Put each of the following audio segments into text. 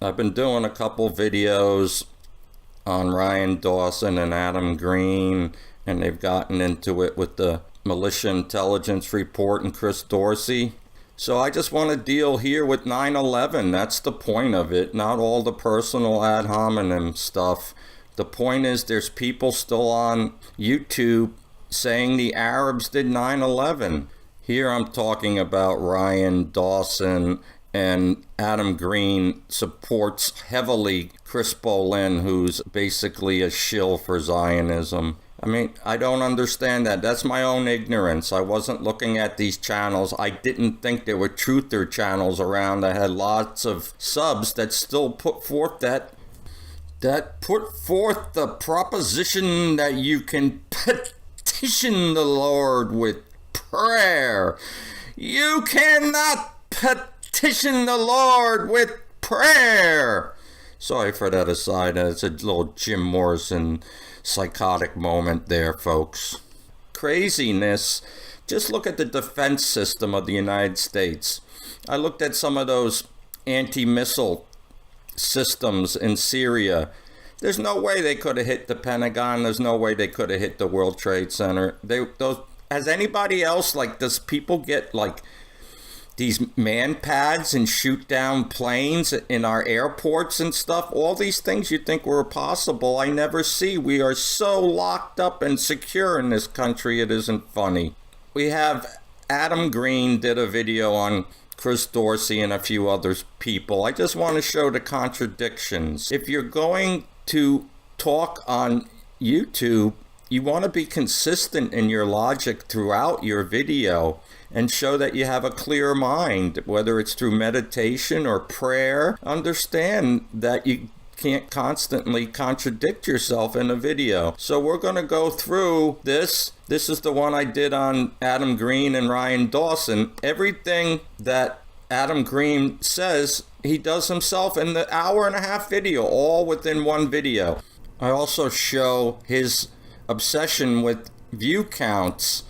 I've been doing a couple videos on Ryan Dawson and Adam Green, and they've gotten into it with the Militia Intelligence Report and Chris Dorsey. So I just want to deal here with 9/11. That's the point of it, not all the personal ad hominem stuff. The point is there's people still on YouTube saying the Arabs did 9/11. Here I'm talking about Ryan Dawson, and Adam Green supports heavily Chris Bolin, who's basically a shill for Zionism. I mean, I don't understand that. That's my own ignorance. I wasn't looking at these channels. I didn't think there were truther channels around that had lots of subs that still put forth that put forth the proposition that you can petition the Lord with prayer. You cannot petition the Lord with prayer. Sorry for that aside. It's a little Jim Morrison psychotic moment there, folks. Craziness. Just look at the defense system of the United States. I looked at some of those anti-missile systems in Syria. There's no way they could have hit the Pentagon. There's no way they could have hit the World Trade Center. Has anybody else, does people get these man pads and shoot down planes in our airports and stuff? All these things you think were possible, I never see. We are so locked up and secure in this country, it isn't funny. We have Adam Green did a video on Chris Dorsey and a few other people. I just want to show the contradictions. If you're going to talk on YouTube, you want to be consistent in your logic throughout your video and show that you have a clear mind, whether it's through meditation or prayer. Understand that you can't constantly contradict yourself in a video. So we're going to go through this. This is the one I did on Adam Green and Ryan Dawson. Everything that Adam Green says, he does himself in the hour-and-a-half video, all within one video. I also show his obsession with view counts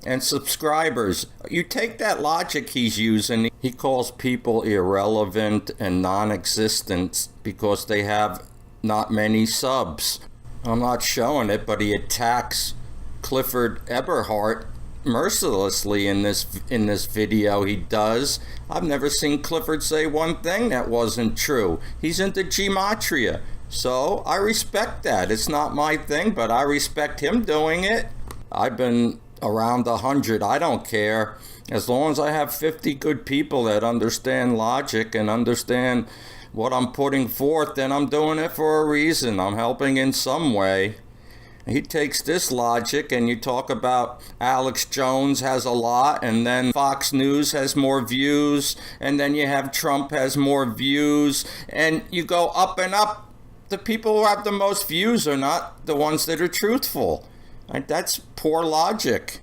and subscribers. You take that logic he's using, he calls people irrelevant and non-existent because they have not many subs. I'm not showing it, but he attacks Clifford Eberhardt mercilessly in this video. He does. I've never seen Clifford say one thing that wasn't true. He's into gematria. So I respect that. It's not my thing, but I respect him doing it. I've been around 100. I don't care. As long as I have 50 good people that understand logic and understand what I'm putting forth, then I'm doing it for a reason. I'm helping in some way. He takes this logic, and you talk about Alex Jones has a lot, and then Fox News has more views, and then you have Trump has more views, and you go up and up. The people who have the most views are not the ones that are truthful. That's poor logic.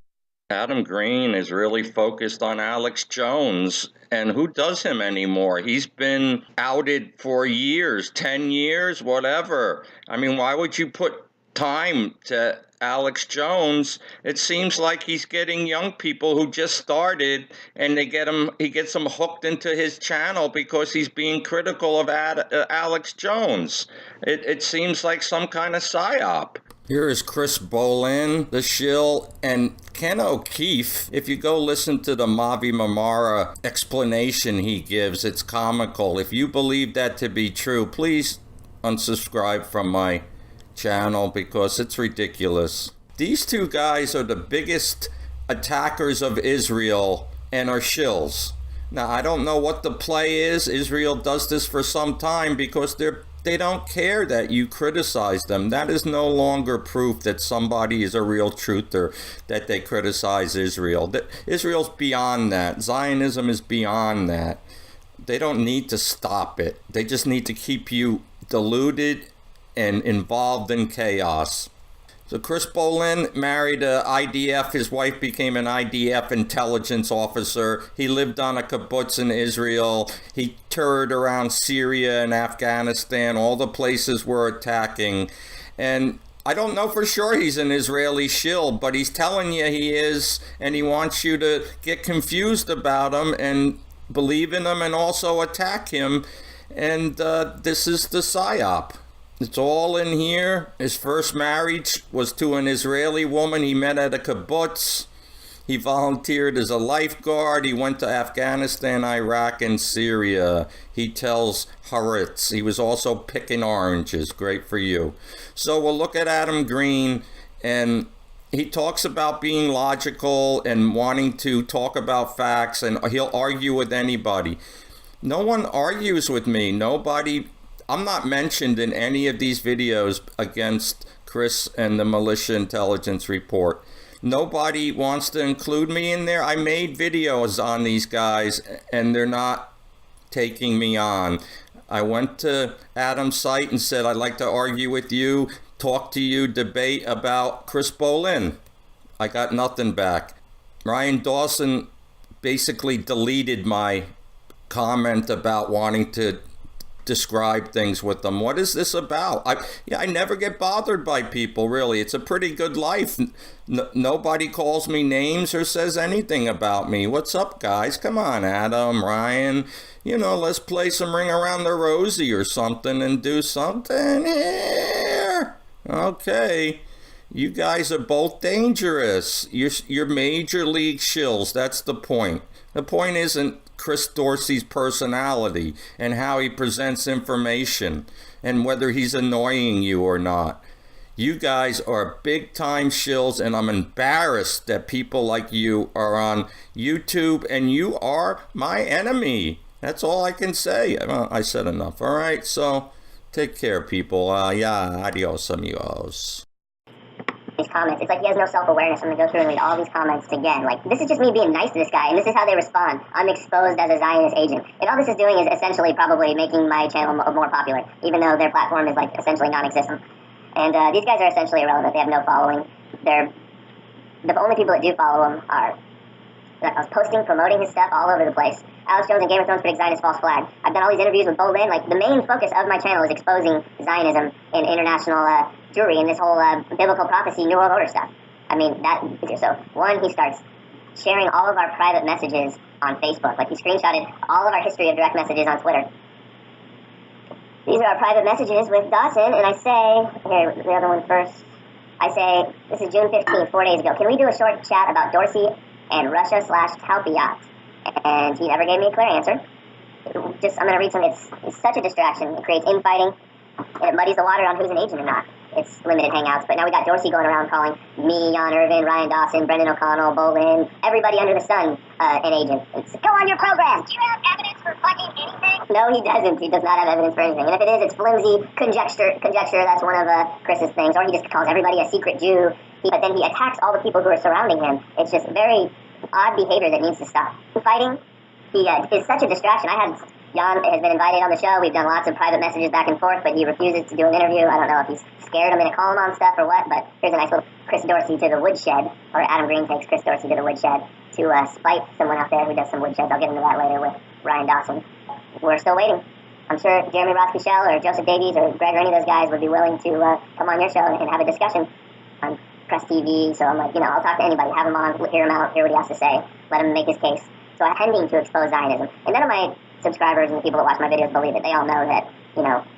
Adam Green is really focused on Alex Jones, and who does him anymore? He's been outed for years, 10 years, whatever. I mean, why would you put time to Alex Jones? It seems like he's getting young people who just started, and he gets them hooked into his channel because he's being critical of Alex Jones. It seems like some kind of psyop. Here is Chris Bolin, the shill, and Ken O'Keefe. If you go listen to the Mavi Marmara explanation he gives, it's comical. If you believe that to be true, please unsubscribe from my channel because it's ridiculous. These two guys are the biggest attackers of Israel and are shills. Now, I don't know what the play is. Israel does this for some time because they don't care that you criticize them. That is no longer proof that somebody is a real truther, that they criticize Israel. Israel's beyond that. Zionism is beyond that. They don't need to stop it. They just need to keep you deluded and involved in chaos. So Chris Bolin married a IDF. His wife became an IDF intelligence officer. He lived on a kibbutz in Israel. He toured around Syria and Afghanistan, all the places we're attacking. And I don't know for sure he's an Israeli shill, but he's telling you he is, and he wants you to get confused about him and believe in him and also attack him. And this is the PSYOP. It's all in here. His first marriage was to an Israeli woman he met at a kibbutz. He volunteered as a lifeguard. He went to Afghanistan, Iraq, and Syria. He tells Haaretz. He was also picking oranges. Great for you. So we'll look at Adam Green, and he talks about being logical and wanting to talk about facts, and he'll argue with anybody. No one argues with me. Nobody. I'm not mentioned in any of these videos against Chris and the Militia Intelligence Report. Nobody wants to include me in there. I made videos on these guys, and they're not taking me on. I went to Adam's site and said, I'd like to argue with you, talk to you, debate about Chris Bolin. I got nothing back. Ryan Dawson basically deleted my comment about wanting to describe things with them. What is this about? I never get bothered by people, really. It's a pretty good life. Nobody calls me names or says anything about me. What's up, guys? Come on, Adam, Ryan. Let's play some Ring Around the Rosie or something and do something here. Okay. You guys are both dangerous. You're major league shills. That's the point. The point isn't Chris Dorsey's personality and how he presents information and whether he's annoying you or not. You guys are big time shills, and I'm embarrassed that people like you are on YouTube, and you are my enemy. That's all I can say. I said enough. All right, so take care, people. Adios, amigos. These comments, it's like he has no self-awareness. I'm going to go through and read all these comments again. Like, this is just me being nice to this guy, and this is how they respond. I'm exposed as a Zionist agent. And all this is doing is essentially probably making my channel more popular, even though their platform is, like, essentially non-existent. And these guys are essentially irrelevant. They have no following. The only people that do follow him are... I was posting, promoting his stuff all over the place. Alex Jones and Game of Thrones predict Zionist false flag. I've done all these interviews with Bolin. Like, the main focus of my channel is exposing Zionism and international Jewry and this whole biblical prophecy, New World Order stuff. I mean, so one, he starts sharing all of our private messages on Facebook. Like, he screenshotted all of our history of direct messages on Twitter. These are our private messages with Dawson, and I say, here, the other one first. I say, this is June 15th, 4 days ago. Can we do a short chat about Dorsey and Russia/Talpiot? And he never gave me a clear answer. I'm going to read some. It's such a distraction. It creates infighting, and it muddies the water on who's an agent or not. It's limited hangouts. But now we got Dorsey going around calling me, Jan Irvin, Ryan Dawson, Brendan O'Connell, Bolin, everybody under the sun an agent. It's, go on your program. Do you have evidence for fucking anything? No, he doesn't. He does not have evidence for anything. And if it is, it's flimsy conjecture. That's one of Chris's things. Or he just calls everybody a secret Jew. But then he attacks all the people who are surrounding him. It's just very odd behavior that needs to stop. Fighting, he is such a distraction. Jan has been invited on the show. We've done lots of private messages back and forth, but he refuses to do an interview. I don't know if he's scared I'm going to call him on stuff or what, but here's a nice little Chris Dorsey to the woodshed, or Adam Green takes Chris Dorsey to the woodshed to spite someone out there who does some woodsheds. I'll get into that later with Ryan Dawson. We're still waiting. I'm sure Jeremy Roth-Kushel or Joseph Davies or Greg or any of those guys would be willing to come on your show and have a discussion on Press TV. So I'm like, I'll talk to anybody, have him on, hear him out, hear what he has to say, let him make his case. So I'm tending to expose Zionism. And none of my subscribers and the people that watch my videos believe it. They all know that,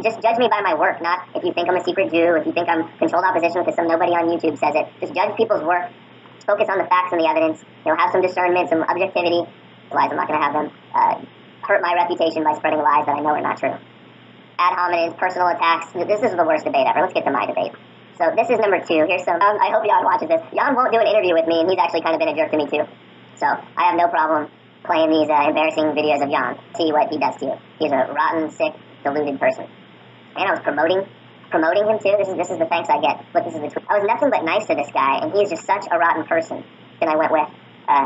just judge me by my work, not if you think I'm a secret Jew, if you think I'm controlled opposition because nobody on YouTube says it. Just judge people's work, focus on the facts and the evidence, have some discernment, some objectivity. Otherwise, I'm not going to have them hurt my reputation by spreading lies that I know are not true. Ad hominems, personal attacks. This is the worst debate ever. Let's get to my debate. So this is number 2. Here's some, I hope Jan watches this. Jan won't do an interview with me, and he's actually kind of been a jerk to me too. So I have no problem playing these embarrassing videos of Jan. See what he does to you. He's a rotten, sick, deluded person. And I was promoting him too. This is the thanks I get. But this is the tweet. I was nothing but nice to this guy, and he's just such a rotten person. Then I went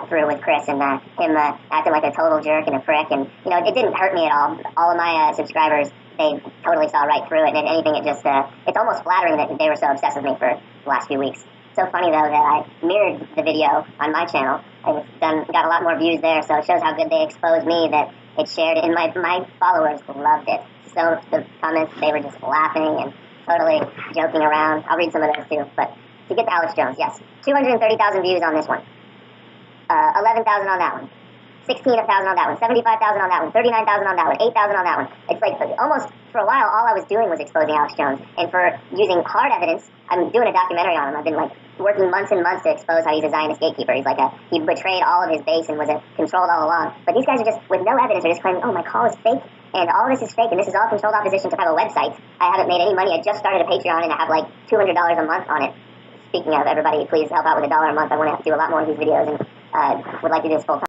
through with Chris and him acting like a total jerk and a prick, and it didn't hurt me at all. All of my subscribers, they totally saw right through it, and if anything, it's almost flattering that they were so obsessed with me for the last few weeks. So funny though that I mirrored the video on my channel and it's got a lot more views there, so it shows how good they exposed me that it's shared, and my followers loved it. So the comments, they were just laughing and totally joking around. I'll read some of those too. But to get to Alex Jones, yes, 230,000 views on this one, 11,000 on that one, 16,000 on that one, 75,000 on that one, 39,000 on that one, 8,000 on that one. It's like almost for a while, all I was doing was exposing Alex Jones. And for using hard evidence, I'm doing a documentary on him. I've been like working months and months to expose how he's a Zionist gatekeeper. He's like he betrayed all of his base and was controlled all along. But these guys are just, with no evidence, are just claiming, oh, my call is fake, and all this is fake, and this is all controlled opposition to have a website. I haven't made any money. I just started a Patreon, and I have like $200 a month on it. Speaking of, everybody, please help out with $1 a month. I want to do a lot more of these videos, and would like to do this full time.